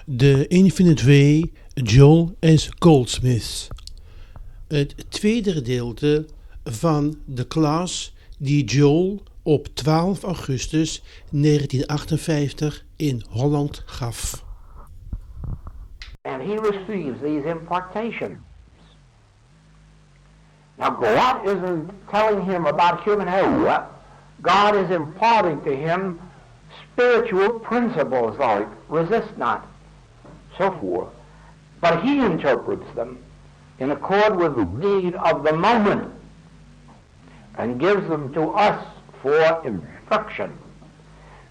De Infinite Way, Joel S. Goldsmith. Het tweede gedeelte van de klas die Joel op 12 augustus 1958 in Holland gaf. And he receives these impartations. Now God isn't telling him about human error. God is imparting to him spiritual principles like resist not, so forth. But he interprets them in accord with the need of the moment and gives them to us for instruction.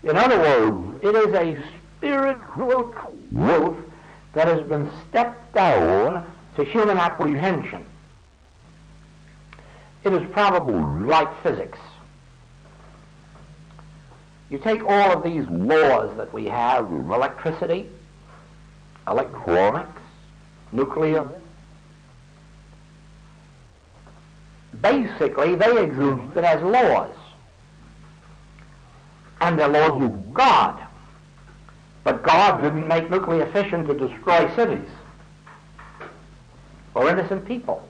In other words, it is a spiritual truth that has been stepped down to human apprehension. It is probably like physics. You take all of these laws that we have, electricity, electronics, nuclear. Basically, they existed as laws. And they're laws of God. But God didn't make nuclear fission to destroy cities or innocent people.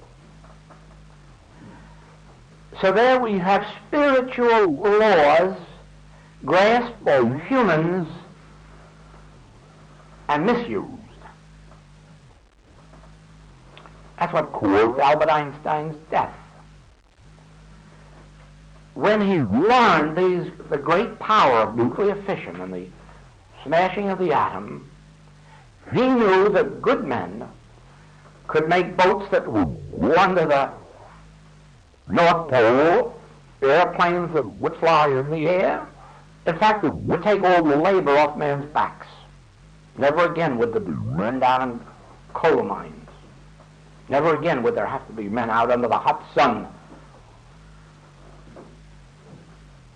So there we have spiritual laws grasped by humans and misused. That's what caused Albert Einstein's death. When he learned the great power of nuclear fission and the smashing of the atom, he knew that good men could make boats that would go under the North Pole, airplanes that would fly in the air. In fact, it would take all the labor off men's backs. Never again would there be men down in coal mines. Never again would there have to be men out under the hot sun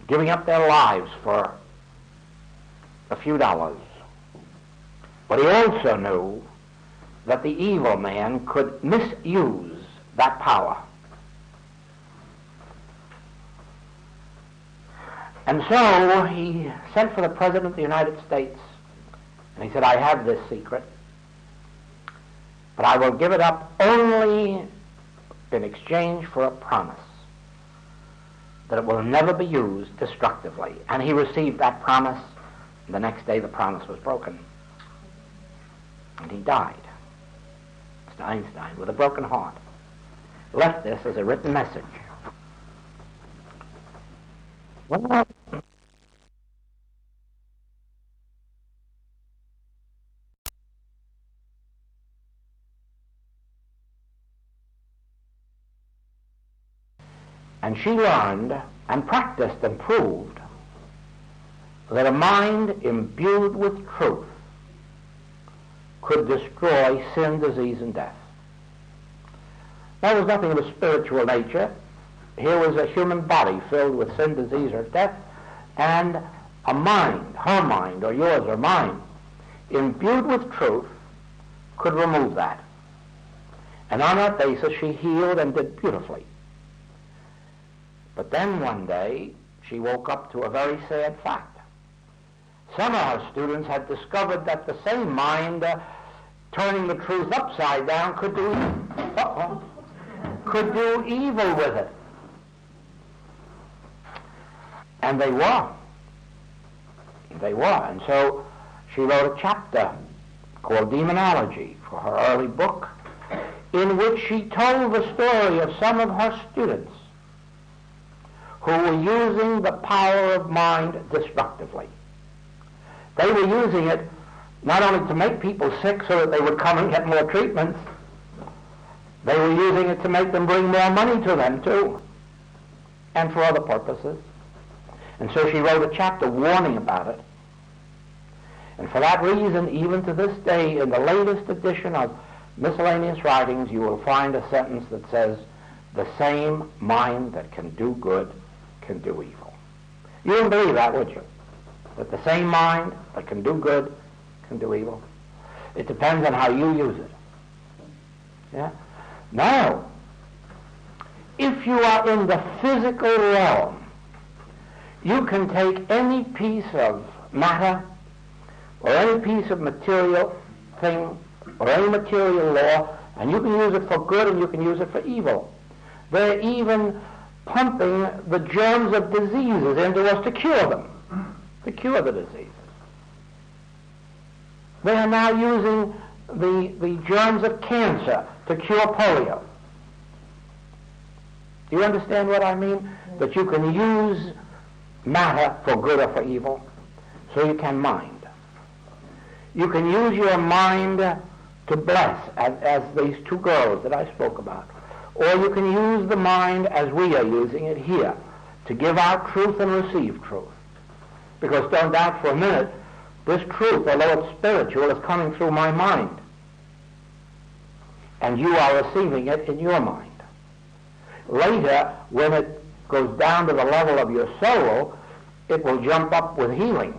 giving up their lives for a few dollars. But he also knew that the evil man could misuse that power. And so he sent for the President of the United States, and he said, I have this secret, but I will give it up only in exchange for a promise that it will never be used destructively. And he received that promise, and the next day the promise was broken. And he died, Mr. Einstein, with a broken heart. Left this as a written message. Well, and she learned and practiced and proved that a mind imbued with truth could destroy sin, disease, and death. There was nothing of a spiritual nature. Here was a human body filled with sin, disease, or death, and a mind, her mind, or yours or mine, imbued with truth, could remove that. And on that basis, she healed and did beautifully. But then one day, she woke up to a very sad fact. Some of her students had discovered that the same mind, turning the truth upside down, could do evil with it. And they were. And so she wrote a chapter called Demonology for her early book, in which she told the story of some of her students who were using the power of mind destructively. They were using it not only to make people sick so that they would come and get more treatments, they were using it to make them bring more money to them too, and for other purposes. And so she wrote a chapter warning about it. And for that reason, even to this day, in the latest edition of Miscellaneous Writings, you will find a sentence that says, the same mind that can do good can do evil. You wouldn't believe that, would you? That the same mind that can do good can do evil. It depends on how you use it. Yeah? Now, if you are in the physical realm, you can take any piece of matter or any piece of material thing or any material law, and you can use it for good and you can use it for evil. They're even pumping the germs of diseases into us to cure them, to cure the diseases. They are now using the germs of cancer to cure polio. Do you understand what I mean? That you can use matter for good or for evil, so you can mind. You can use your mind to bless, as these two girls that I spoke about. Or you can use the mind as we are using it here, to give out truth and receive truth. Because don't doubt for a minute, this truth, although it's spiritual, is coming through my mind. And you are receiving it in your mind. Later, when it goes down to the level of your soul, it will jump up with healings.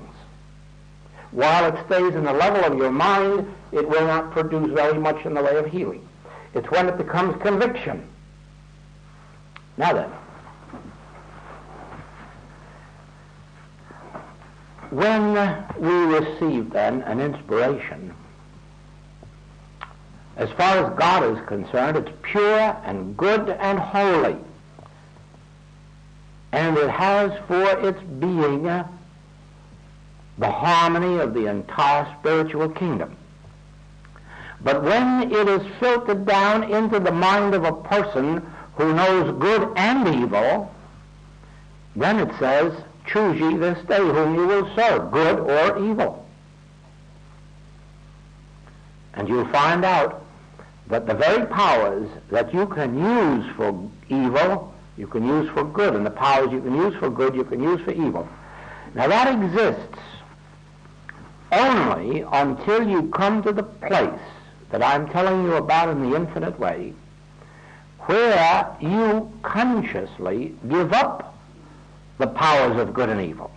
While it stays in the level of your mind, it will not produce very much in the way of healing. It's when it becomes conviction. Now then, when we receive then an inspiration, as far as God is concerned, it's pure and good and holy. And it has for its being the harmony of the entire spiritual kingdom. But when it is filtered down into the mind of a person who knows good and evil, then it says, choose ye this day whom you will serve, good or evil. And you'll find out that the very powers that you can use for evil, you can use for good, and the powers you can use for good, you can use for evil. Now that exists only until you come to the place that I'm telling you about in the infinite way, where you consciously give up the powers of good and evil,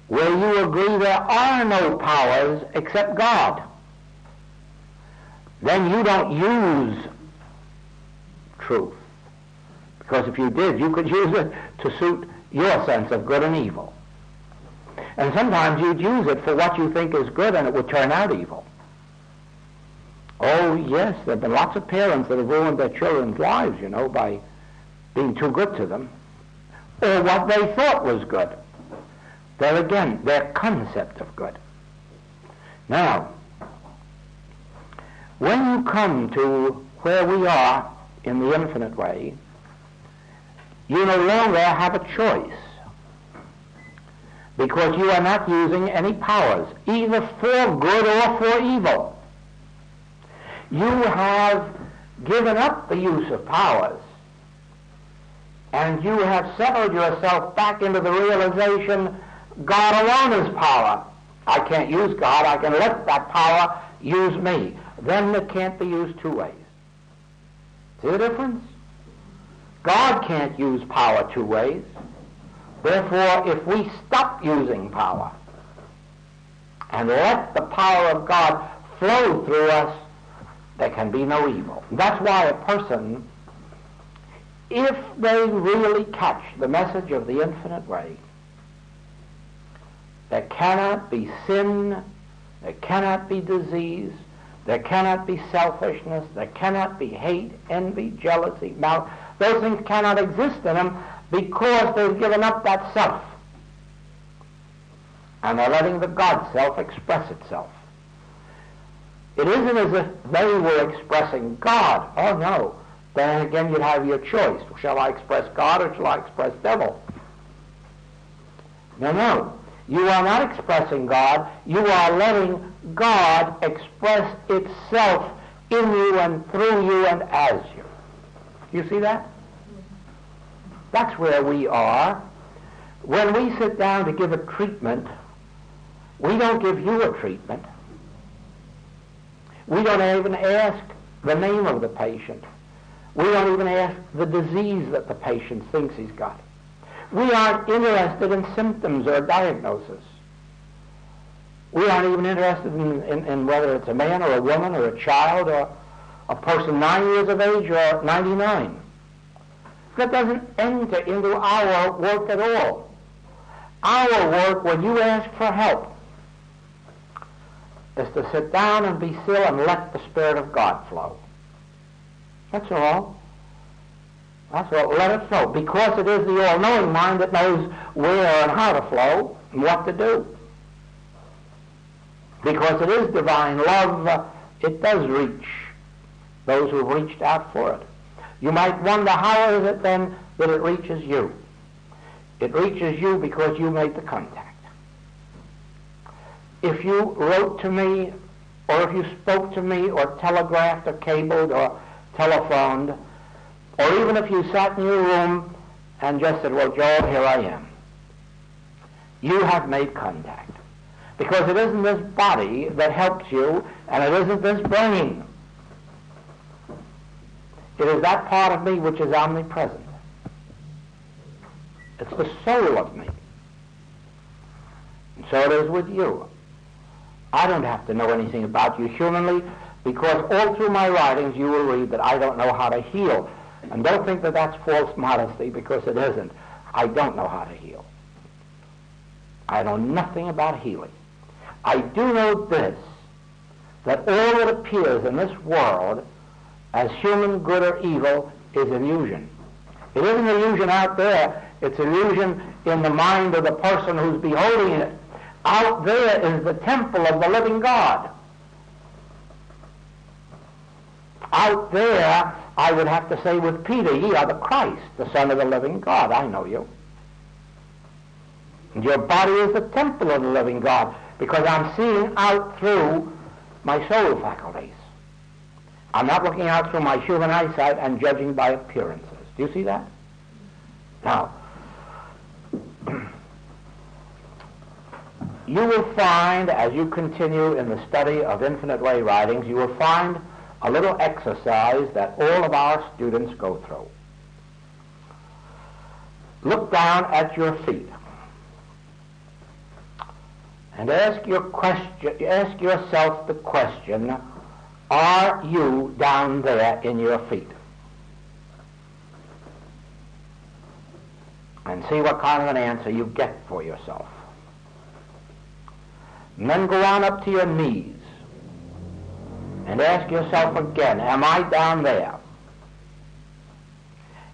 where you agree there are no powers except God. Then you don't use truth. Because if you did, you could use it to suit your sense of good and evil. And sometimes you'd use it for what you think is good and it would turn out evil. Oh, yes, there have been lots of parents that have ruined their children's lives, by being too good to them. Or what they thought was good. There again, their concept of good. Now, when you come to where we are in the infinite way, you no longer have a choice, because you are not using any powers, either for good or for evil. You have given up the use of powers, and you have settled yourself back into the realization God alone is power. I can't use God, I can let that power use me. Then it can't be used two ways. See the difference? God can't use power two ways. Therefore, if we stop using power and let the power of God flow through us, there can be no evil. That's why a person, if they really catch the message of the infinite way, there cannot be sin, there cannot be disease, there cannot be selfishness, there cannot be hate, envy, jealousy, malice. Those things cannot exist in them because they've given up that self. And they're letting the God self express itself. It isn't as if they were expressing God. Oh no. Then again you'd have your choice. Shall I express God or shall I express devil? No. You are not expressing God. You are letting God express itself in you and through you and as you. You see that? That's where we are. When we sit down to give a treatment, we don't give you a treatment. We don't even ask the name of the patient. We don't even ask the disease that the patient thinks he's got. We aren't interested in symptoms or diagnosis. We aren't even interested in whether it's a man or a woman or a child or a person 9 years of age or 99. That doesn't enter into our work at all. Our work, when you ask for help, is to sit down and be still and let the Spirit of God flow. That's all. That's all. Let it flow. Because it is the all-knowing mind that knows where and how to flow and what to do. Because it is divine love, it does reach those who have reached out for it. You might wonder, how is it then that it reaches you? It reaches you because you made the contact. If you wrote to me, or if you spoke to me, or telegraphed, or cabled, or telephoned, or even if you sat in your room and just said, well, Joel, here I am, you have made contact. Because it isn't this body that helps you, and it isn't this brain. It is that part of me which is omnipresent. It's the soul of me. And so it is with you. I don't have to know anything about you humanly, because all through my writings you will read that I don't know how to heal. And don't think that that's false modesty, because it isn't. I don't know how to heal. I know nothing about healing. I do know this, that all that appears in this world as human good or evil is illusion. It isn't illusion out there, it's illusion in the mind of the person who's beholding it. Out there is the temple of the living God. Out there, I would have to say with Peter, ye are the Christ, the Son of the living God. I know you. And your body is the temple of the living God, because I'm seeing out through my soul faculties. I'm not looking out through my human eyesight and judging by appearances. Do you see that? Now, you will find, as you continue in the study of Infinite Way writings, you will find a little exercise that all of our students go through. Look down at your feet and ask yourself the question, are you down there in your feet? And see what kind of an answer you get for yourself. And then go on up to your knees and ask yourself again, am I down there?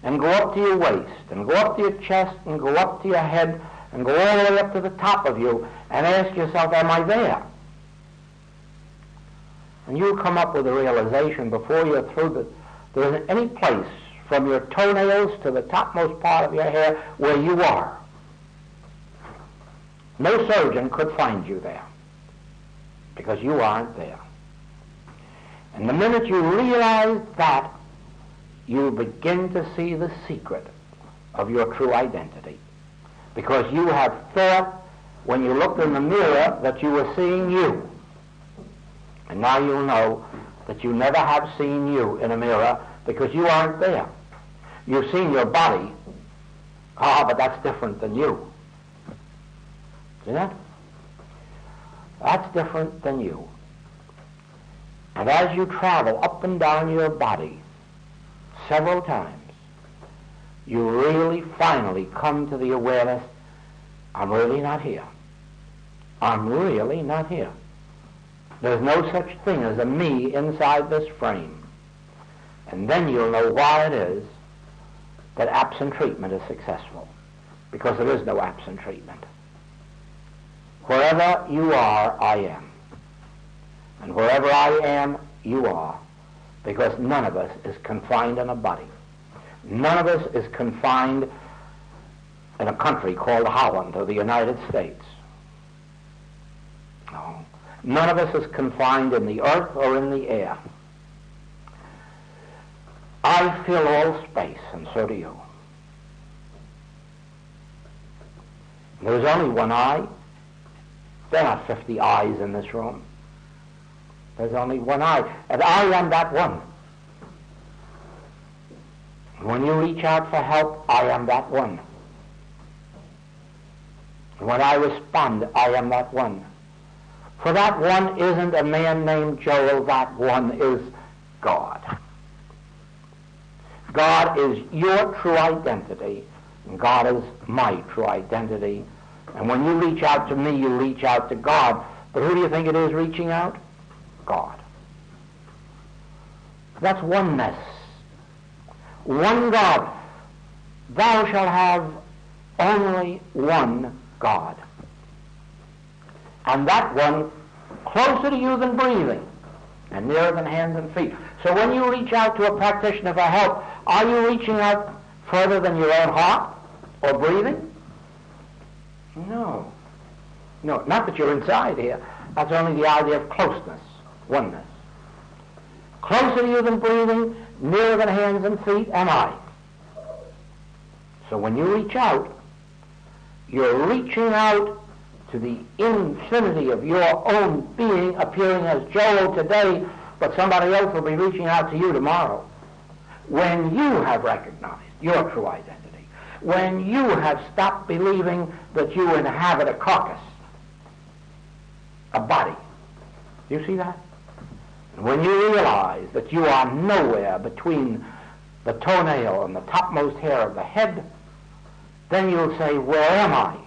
And go up to your waist, and go up to your chest, and go up to your head, and go all the way up to the top of you, and ask yourself, am I there? And you'll come up with a realization before you're through that there isn't any place from your toenails to the topmost part of your hair where you are. No surgeon could find you there, because you aren't there. And the minute you realize that, you begin to see the secret of your true identity. Because you have thought, when you looked in the mirror, that you were seeing you. And now you'll know that you never have seen you in a mirror, because you aren't there. You've seen your body. But that's different than you. See that? That's different than you. And as you travel up and down your body several times, you really finally come to the awareness, I'm really not here. I'm really not here. There's no such thing as a me inside this frame. And then you'll know why it is that absent treatment is successful. Because there is no absent treatment. Wherever you are, I am. And wherever I am, you are. Because none of us is confined in a body. None of us is confined in a country called Holland or the United States. No. None of us is confined in the earth or in the air. I fill all space, and so do you. There's only one eye. There are 50 eyes in this room. There's only one eye, and I am that one. When you reach out for help, I am that one. When I respond, I am that one. For that one isn't a man named Joel, that one is God. God is your true identity, and God is my true identity. And when you reach out to me, you reach out to God, But who do you think it is reaching out? God. That's oneness. One God. Thou shalt have only one God. And that one closer to you than breathing and nearer than hands and feet. So when you reach out to a practitioner for help, are you reaching out further than your own heart or breathing? No. No, not that you're inside here. That's only the idea of closeness, oneness. Closer to you than breathing, nearer than hands and feet am I. So when you reach out, you're reaching out to the infinity of your own being, appearing as Joel today, but somebody else will be reaching out to you tomorrow. When you have recognized your true identity, when you have stopped believing that you inhabit a carcass, a body. Do you see that? And when you realize that you are nowhere between the toenail and the topmost hair of the head, then you'll say, where am I?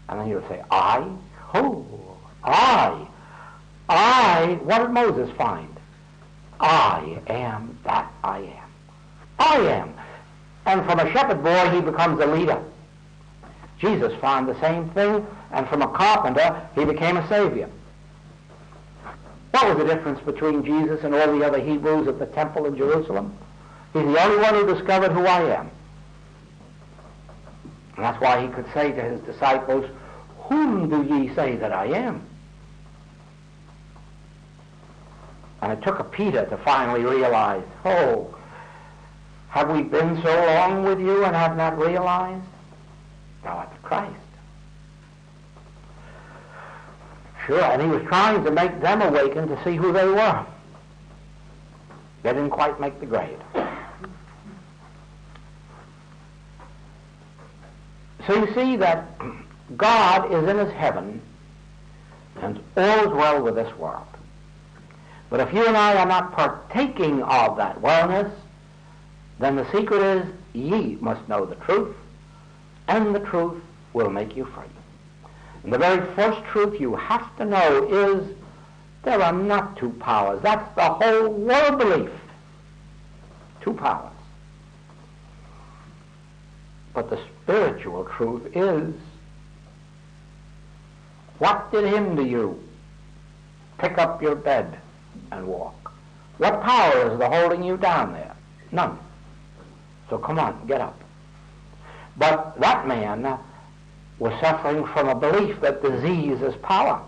And then you'll say, I? Who? I? What did Moses find? I am that I am. I am. And from a shepherd boy, he becomes a leader. Jesus found the same thing, and from a carpenter, he became a savior. What was the difference between Jesus and all the other Hebrews at the temple in Jerusalem? He's the only one who discovered who I am. And that's why he could say to his disciples, whom do ye say that I am? And it took a Peter to finally realize, oh, have we been so long with you and have not realized? Thou art the Christ. Sure, and he was trying to make them awaken to see who they were. They didn't quite make the grade. So you see that God is in his heaven, and all is well with this world. But if you and I are not partaking of that wellness, then the secret is, ye must know the truth, and the truth will make you free. And the very first truth you have to know is there are not two powers. That's the whole world belief. Two powers. But the spiritual truth is, what did hinder you? Pick up your bed and walk. What power is the holding you down there? None. So come on, get up. But that man was suffering from a belief that disease is power.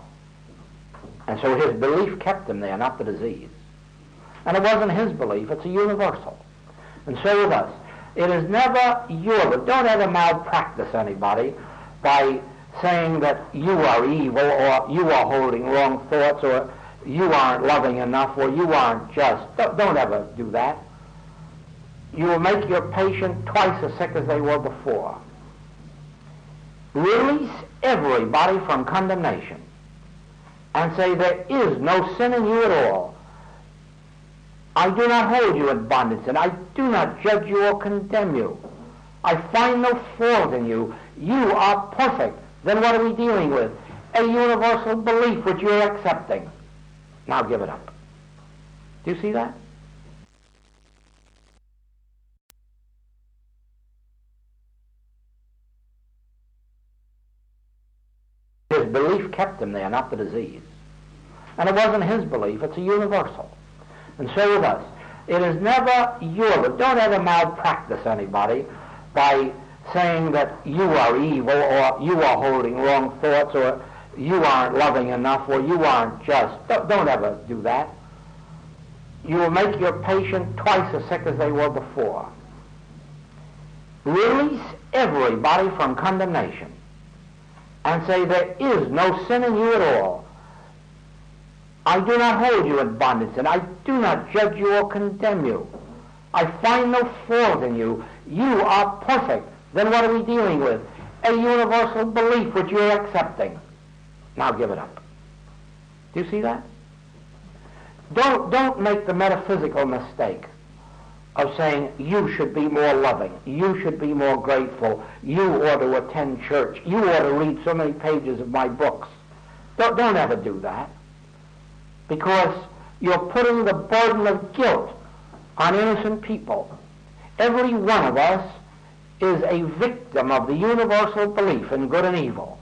And so his belief kept him there, not the disease. And it wasn't his belief, it's a universal. And so with us. It is never your, don't ever malpractice anybody by saying that you are evil, or you are holding wrong thoughts, or you aren't loving enough, or you aren't just. Don't ever do that. You will make your patient twice as sick as they were before. Release everybody from condemnation and say there is no sin in you at all. I do not hold you in bondage, and I do not judge you or condemn you. I find no fault in you. You are perfect. Then what are we dealing with? A universal belief which you're accepting. Now give it up. Do you see that? His belief kept him there, not the disease. And it wasn't his belief, it's a universal. And so with us. It is never your, don't ever malpractice anybody by saying that you are evil, or you are holding wrong thoughts, or you aren't loving enough, or you aren't just. Don't ever do that. You will make your patient twice as sick as they were before. Release everybody from condemnation and say there is no sin in you at all. I do not hold you in bondage, and I do not judge you or condemn you. I find no fault in you. You are perfect. Then what are we dealing with? A universal belief which you're accepting. Now give it up. Do you see that? Don't make the metaphysical mistake of saying you should be more loving, you should be more grateful, you ought to attend church, you ought to read so many pages of my books. Don't ever do that, because you're putting the burden of guilt on innocent people. Every one of us is a victim of the universal belief in good and evil.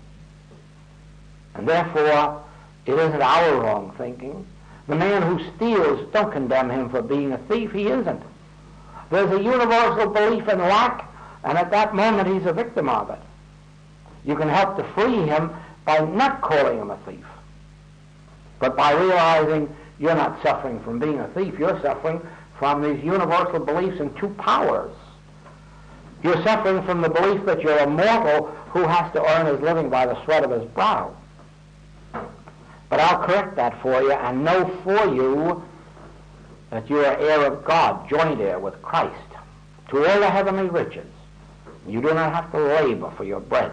And therefore, it isn't our wrong thinking. The man who steals, don't condemn him for being a thief. He isn't. There's a universal belief in lack, and at that moment he's a victim of it. You can help to free him by not calling him a thief, but by realizing you're not suffering from being a thief. You're suffering from these universal beliefs in two powers. You're suffering from the belief that you're a mortal who has to earn his living by the sweat of his brow. But I'll correct that for you and know for you that you are heir of God, joint heir with Christ, to all the heavenly riches. You do not have to labor for your bread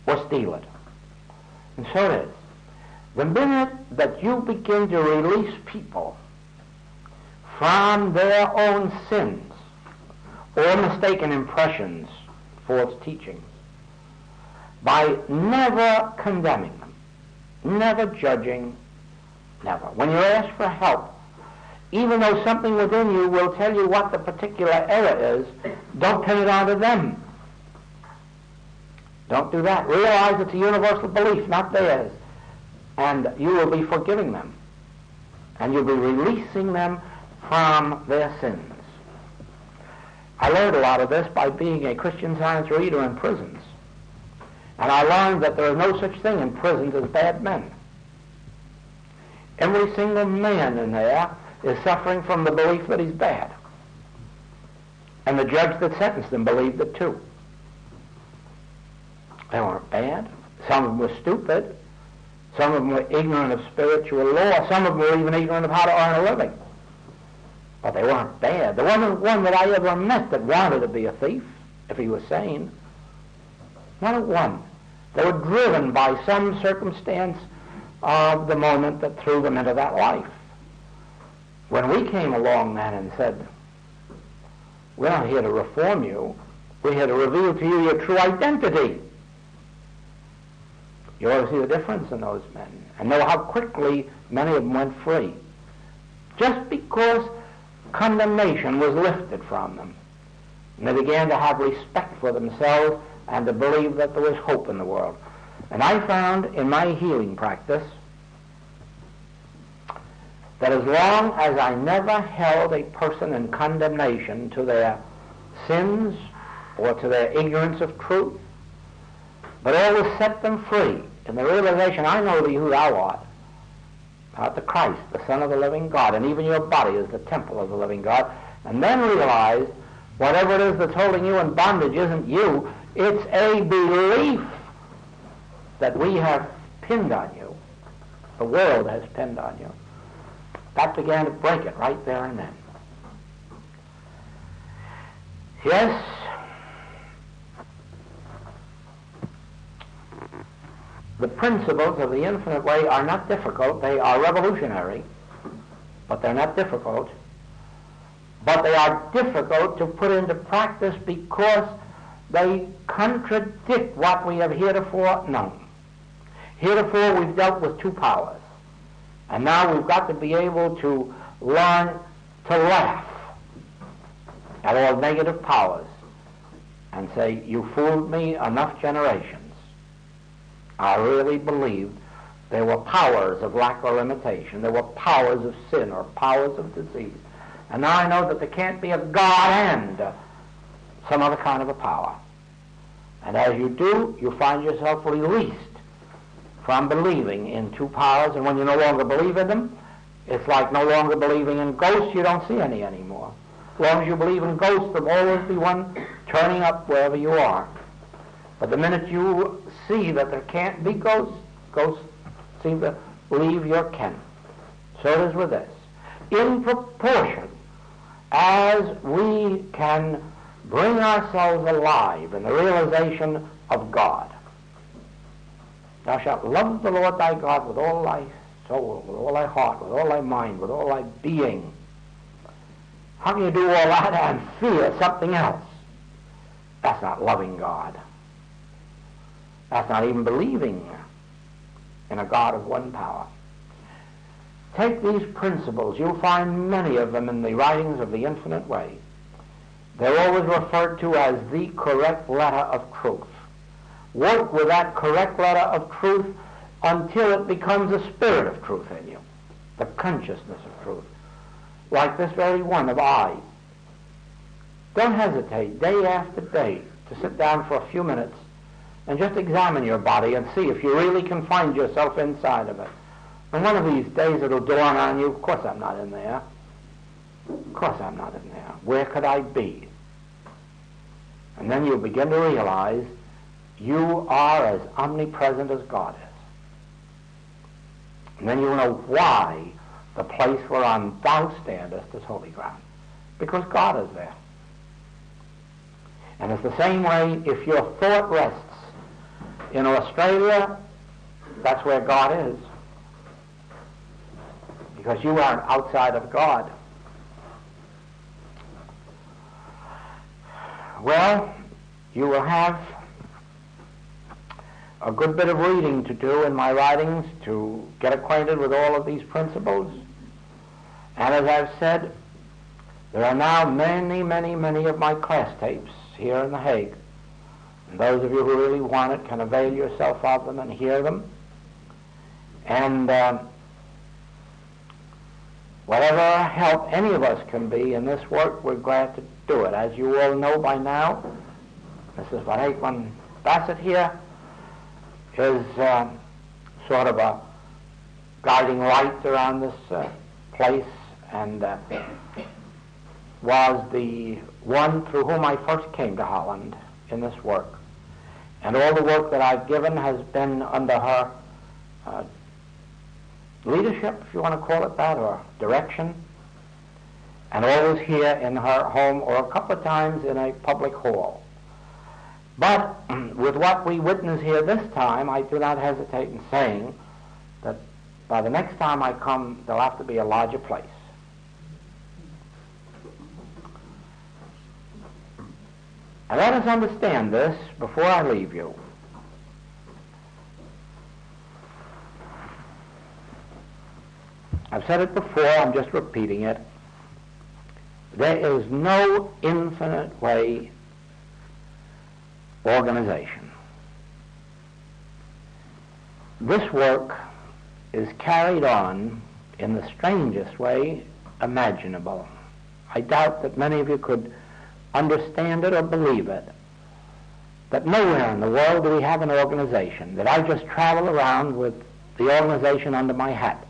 or steal it. And so it is. The minute that you begin to release people from their own sins or mistaken impressions, false teachings, by never condemning them, never judging, never. When you're asked for help, even though something within you will tell you what the particular error is, don't pin it onto them. Don't do that. Realize it's a universal belief, not theirs. And you will be forgiving them. And you'll be releasing them from their sins. I learned a lot of this by being a Christian Science reader in prisons. And I learned that there is no such thing in prisons as bad men. Every single man in there is suffering from the belief that he's bad. And the judge that sentenced them believed it too. They weren't bad. Some of them were stupid. Some of them were ignorant of spiritual law. Some of them were even ignorant of how to earn a living. But they weren't bad. There wasn't one that I ever met that wanted to be a thief, if he was sane. Not a one. They were driven by some circumstance of the moment that threw them into that life. When we came along then and said, we're not here to reform you, we're here to reveal to you your true identity. You ought to see the difference in those men and know how quickly many of them went free. Just because condemnation was lifted from them. And they began to have respect for themselves and to believe that there was hope in the world. And I found in my healing practice that as long as I never held a person in condemnation to their sins or to their ignorance of truth, but always set them free in the realization, I know thee who thou art, the Christ, the Son of the living God, and even your body is the temple of the living God, and then realize whatever it is that's holding you in bondage isn't you, it's a belief that we have pinned on you. The world has pinned on you. That began to break it right there and then. Yes, the principles of the infinite way are not difficult. They are revolutionary, but they're not difficult. But they are difficult to put into practice because they contradict what we have heretofore known. Heretofore we've dealt with two powers. And now we've got to be able to learn to laugh at all negative powers and say, you fooled me enough generations. I really believed there were powers of lack or limitation. There were powers of sin or powers of disease. And now I know that there can't be a God and some other kind of a power. And as you do, you find yourself released from believing in two powers, and when you no longer believe in them, it's like no longer believing in ghosts. You don't see any anymore. As long as you believe in ghosts, there'll always be one turning up wherever you are. But the minute you see that there can't be ghosts, ghosts seem to leave your ken. So it is with this. In proportion as we can bring ourselves alive in the realization of God, thou shalt love the Lord thy God with all thy soul, with all thy heart, with all thy mind, with all thy being. How can you do all that and fear something else? That's not loving God. That's not even believing in a God of one power. Take these principles. You'll find many of them in the writings of the Infinite Way. They're always referred to as the correct letter of truth. Work with that correct letter of truth until it becomes a spirit of truth in you, the consciousness of truth, like this very one of I. Don't hesitate day after day to sit down for a few minutes and just examine your body and see if you really can find yourself inside of it. And one of these days it'll dawn on you, of course I'm not in there. Of course I'm not in there. Where could I be? And then you'll begin to realize you are as omnipresent as God is. And then you'll know why the place whereon thou standest is holy ground. Because God is there. And it's the same way if your thought rests in Australia, that's where God is. Because you aren't outside of God. Well, you will have a good bit of reading to do in my writings to get acquainted with all of these principles. And as I've said, there are now many, many, many of my class tapes here in The Hague. And those of you who really want it can avail yourself of them and hear them. And whatever help any of us can be in this work, we're glad to do it. As you all know by now, Mrs. Van Aikman Bassett here is sort of a guiding light around this place, and was the one through whom I first came to Holland in this work. And all the work that I've given has been under her leadership, if you want to call it that, or direction, and always here in her home or a couple of times in a public hall. But with what we witness here this time, I do not hesitate in saying that by the next time I come, there'll have to be a larger place. And let us understand this before I leave you. I've said it before, I'm just repeating it. There is no infinite way organization. This work is carried on in the strangest way imaginable. I doubt that many of you could understand it or believe it. But nowhere in the world do we have an organization that I just travel around with the organization under my hat.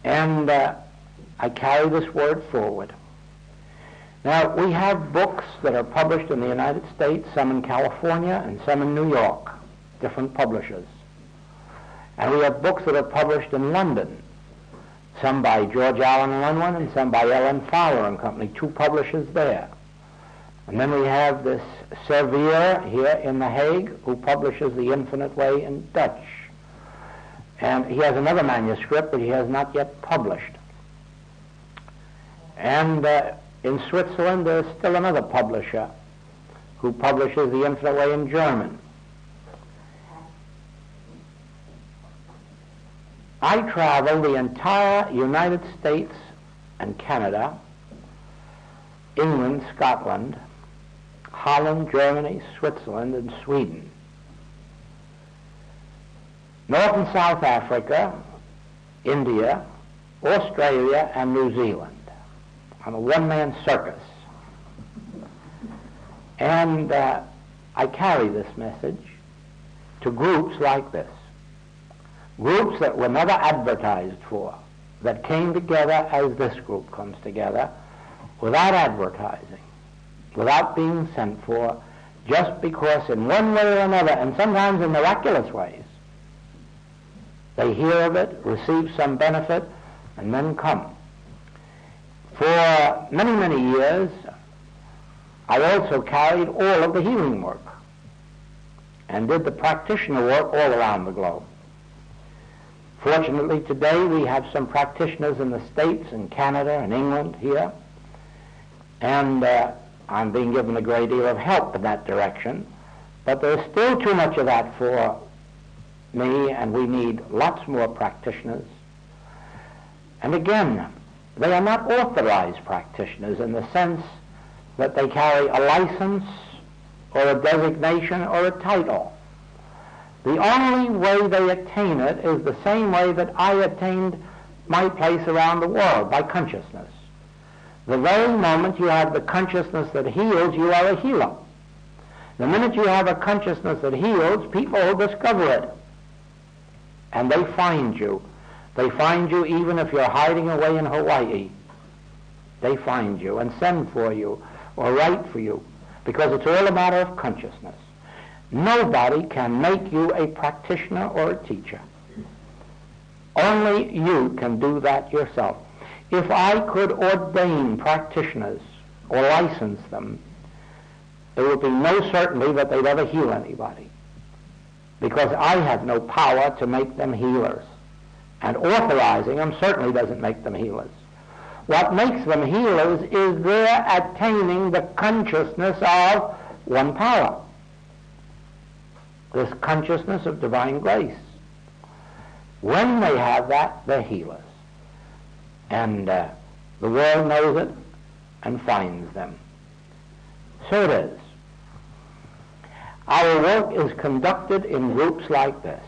And I carry this word forward. Now, we have books that are published in the United States, some in California and some in New York, different publishers. And we have books that are published in London, some by George Allen Unwin and some by Ellen Fowler and Company, two publishers there. And then we have this Servier here in The Hague, who publishes The Infinite Way in Dutch. And he has another manuscript that he has not yet published. And in Switzerland, there's still another publisher who publishes The Infinite Way in German. I travel the entire United States and Canada, England, Scotland, Holland, Germany, Switzerland, and Sweden. North and South Africa, India, Australia, and New Zealand on a one-man circus. And I carry this message to groups like this. Groups that were never advertised for, that came together as this group comes together, without advertising, without being sent for, just because in one way or another, and sometimes in miraculous ways, they hear of it, receive some benefit, and then come. For many, many years, I also carried all of the healing work and did the practitioner work all around the globe. Fortunately, today we have some practitioners in the States and Canada and England here, and I'm being given a great deal of help in that direction, but there's still too much of that for me, and we need lots more practitioners. And again, they are not authorized practitioners in the sense that they carry a license or a designation or a title. The only way they attain it is the same way that I attained my place around the world, by consciousness. The very moment you have the consciousness that heals, you are a healer. The minute you have a consciousness that heals, people discover it. And they find you. They find you even if you're hiding away in Hawaii. They find you and send for you or write for you, because it's all a matter of consciousness. Nobody can make you a practitioner or a teacher. Only you can do that yourself. If I could ordain practitioners or license them, there would be no certainty that they'd ever heal anybody, because I have no power to make them healers. And authorizing them certainly doesn't make them healers. What makes them healers is their attaining the consciousness of one power, this consciousness of divine grace. When they have that, they're healers. And the world knows it and finds them. So it is. Our work is conducted in groups like this.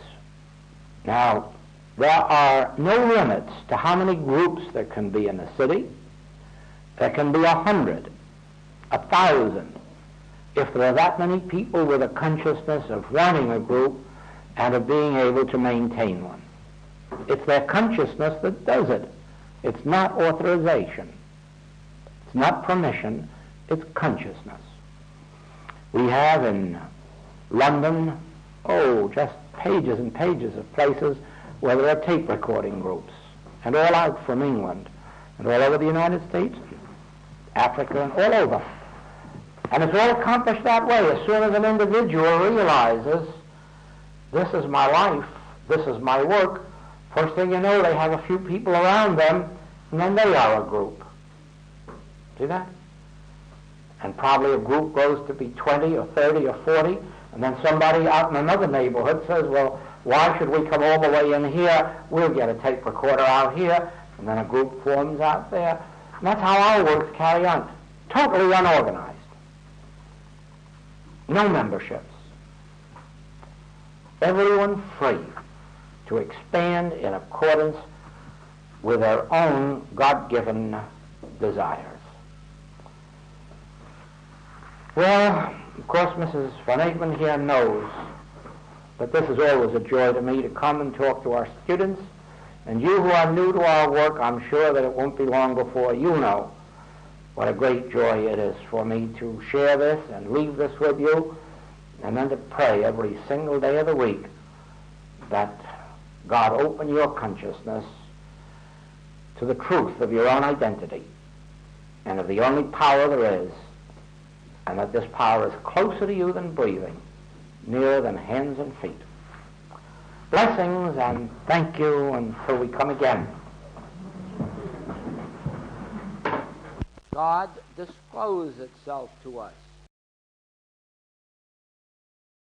Now, there are no limits to how many groups there can be in a city. There can be 100, 1,000, if there are that many people with a consciousness of wanting a group and of being able to maintain one. It's their consciousness that does it. It's not authorization. It's not permission. It's consciousness. We have in London, just pages and pages of places where there are tape recording groups, and all out from England, and all over the United States, Africa, and all over. And it's all accomplished that way. As soon as an individual realizes, this is my life, this is my work, first thing you know, they have a few people around them, and then they are a group. See that? And probably a group grows to be 20 or 30 or 40, and then somebody out in another neighborhood says, well, why should we come all the way in here? We'll get a tape recorder out here, and then a group forms out there. And that's how our works carry on. Totally unorganized. No memberships. Everyone free to expand in accordance with their own God-given desires. Well, of course, Mrs. Van Egmond here knows that this is always a joy to me to come and talk to our students. And you who are new to our work, I'm sure that it won't be long before you know what a great joy it is for me to share this and leave this with you, and then to pray every single day of the week that God open your consciousness to the truth of your own identity and of the only power there is, and that this power is closer to you than breathing, nearer than hands and feet. Blessings and thank you until we come again. God disclosed itself to us